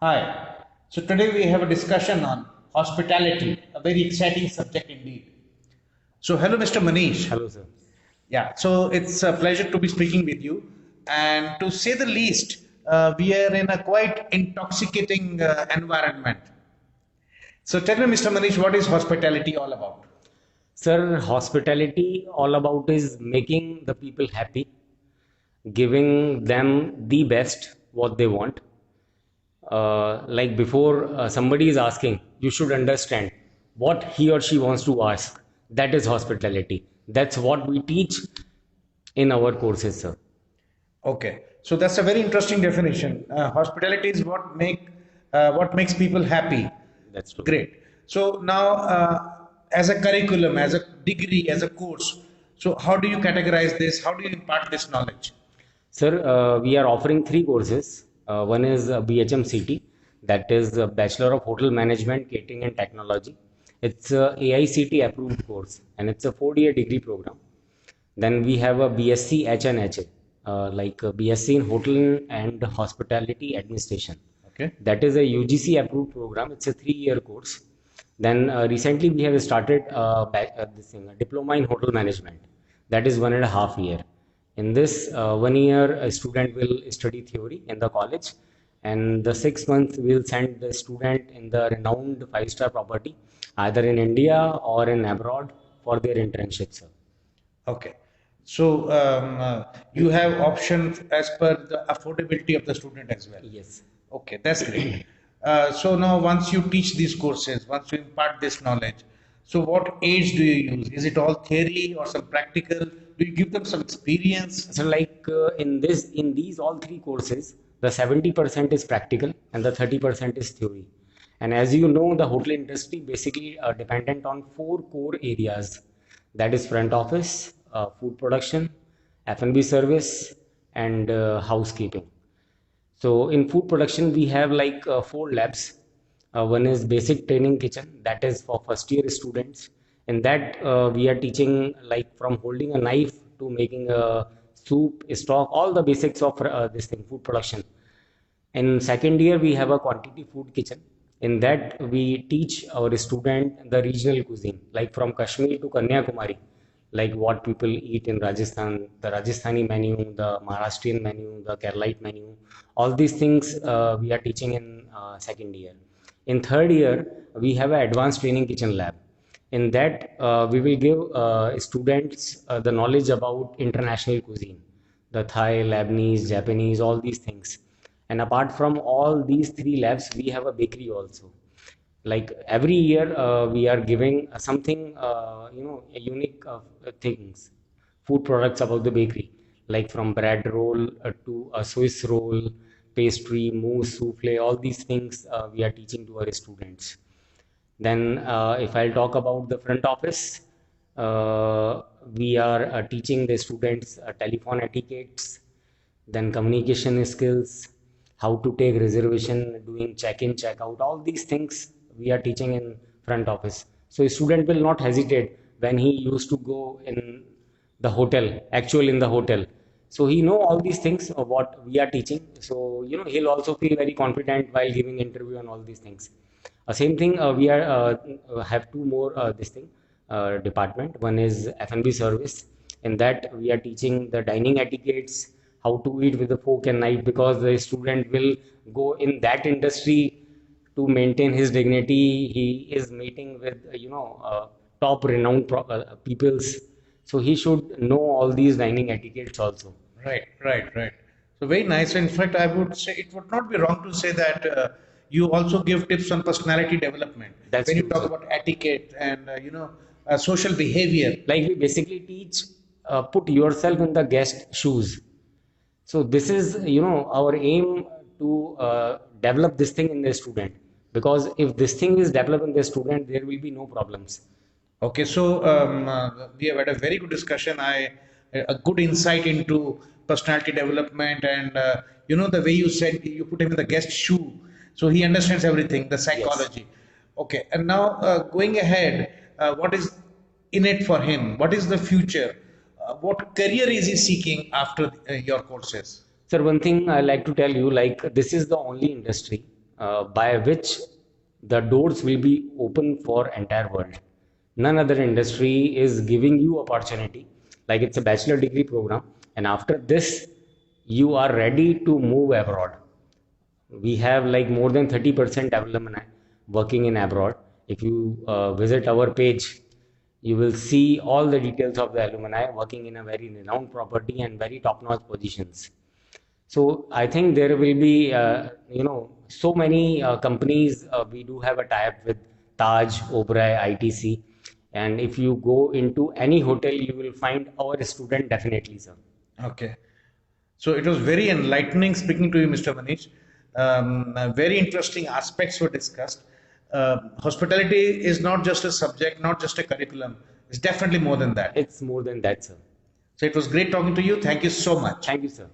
Hi. So today we have a discussion on hospitality, a very exciting subject indeed. So hello, Mr. Manish. Hello, sir. Yeah. So it's a pleasure to be speaking with you, and to say the least, we are in a quite intoxicating environment. So tell me, Mr. Manish, what is hospitality all about? Sir, hospitality all about is making the people happy, giving them the best what they want. Like before somebody is asking, you should understand what he or she wants to ask. That is hospitality. That's what we teach in our courses, sir. Okay. So that's a very interesting definition. Hospitality is what makes people happy. That's true. Great. So now, as a curriculum, as a degree, as a course, so how do you categorize this? How do you impart this knowledge? Sir, we are offering three courses. One is BHMCT, that is Bachelor of Hotel Management, Catering and Technology. It's a AICT approved course and it's a 4-year degree program. Then we have a BSc HNHA, like BSc in Hotel and Hospitality Administration. Okay. That is a UGC approved program. It's a 3-year course. Then recently we have started this thing, a diploma in hotel management. That is 1.5 year. In this 1 year, a student will study theory in the college, and the 6 months will send the student in the renowned five-star property, either in India or in abroad, for their internships. Okay. So you have options as per the affordability of the student as well. Yes. Okay, that's great. So now, once you teach these courses, once you impart this knowledge, so what age do you use? Is it all theory or some practical? Do you give them some experience? So like in these all three courses, the 70% is practical and the 30% is theory. And as you know, the hotel industry basically dependent on four core areas. That is front office, food production, F&B service, and housekeeping. So in food production, we have like four labs. One is basic training kitchen, that is for first year students. In that, we are teaching like from holding a knife to making a soup, stock, all the basics of this thing, food production. In second year, we have a quantity food kitchen. In that, we teach our student the regional cuisine, like from Kashmir to Kanyakumari, like what people eat in Rajasthan, the Rajasthani menu, the Maharashtrian menu, the Keralite menu. All these things we are teaching in second year. In third year, we have an advanced training kitchen lab. In that, we will give students the knowledge about international cuisine, the Thai, Lebanese, Japanese, all these things. And apart from all these three labs, we have a bakery also. Like every year, we are giving something, unique things, food products about the bakery, like from bread roll to a Swiss roll, pastry, mousse, souffle, all these things we are teaching to our students. Then, if I'll talk about the front office, we are teaching the students telephone etiquettes, then communication skills, how to take reservation, doing check-in, check-out, all these things we are teaching in front office. So a student will not hesitate when he used to go in the hotel, actual in the hotel. So he know all these things of what we are teaching. So he'll also feel very confident while giving interview and all these things. Same thing. We are have two more this thing department. One is F&B service. In that we are teaching the dining etiquettes, how to eat with a fork and knife, because the student will go in that industry to maintain his dignity. He is meeting with top renowned peoples, so he should know all these dining etiquettes also. Right, right, right. So very nice. In fact, I would say it would not be wrong to say that you also give tips on personality development That's when you true, talk sir. about etiquette and social behavior. Like we basically teach, put yourself in the guest shoes. So this is, our aim to develop this thing in the student. Because if this thing is developed in the student, there will be no problems. Okay, so we have had a very good discussion. A good insight into personality development, and the way you said you put him in the guest shoe, so he understands everything, the Yes. psychology. Okay, and now going ahead, what is in it for him? What is the future? What career is he seeking after your courses? Sir, one thing I like to tell you, like this is the only industry. by which the doors will be open for entire world. None other industry is giving you opportunity, like it's a bachelor degree program, and after this you are ready to move abroad. We have like more than 30% alumni working in abroad. If you visit our page, you will see all the details of the alumni working in a very renowned property and very top-notch positions. So I think there will be, so many companies. We do have a tie-up with Taj, Oberoi, ITC, and if you go into any hotel, you will find our student definitely, sir. Okay. So it was very enlightening speaking to you, Mr. Manish. Very interesting aspects were discussed. Hospitality is not just a subject, not just a curriculum. It's definitely more than that. It's more than that, sir. So it was great talking to you. Thank you so much. Thank you, sir.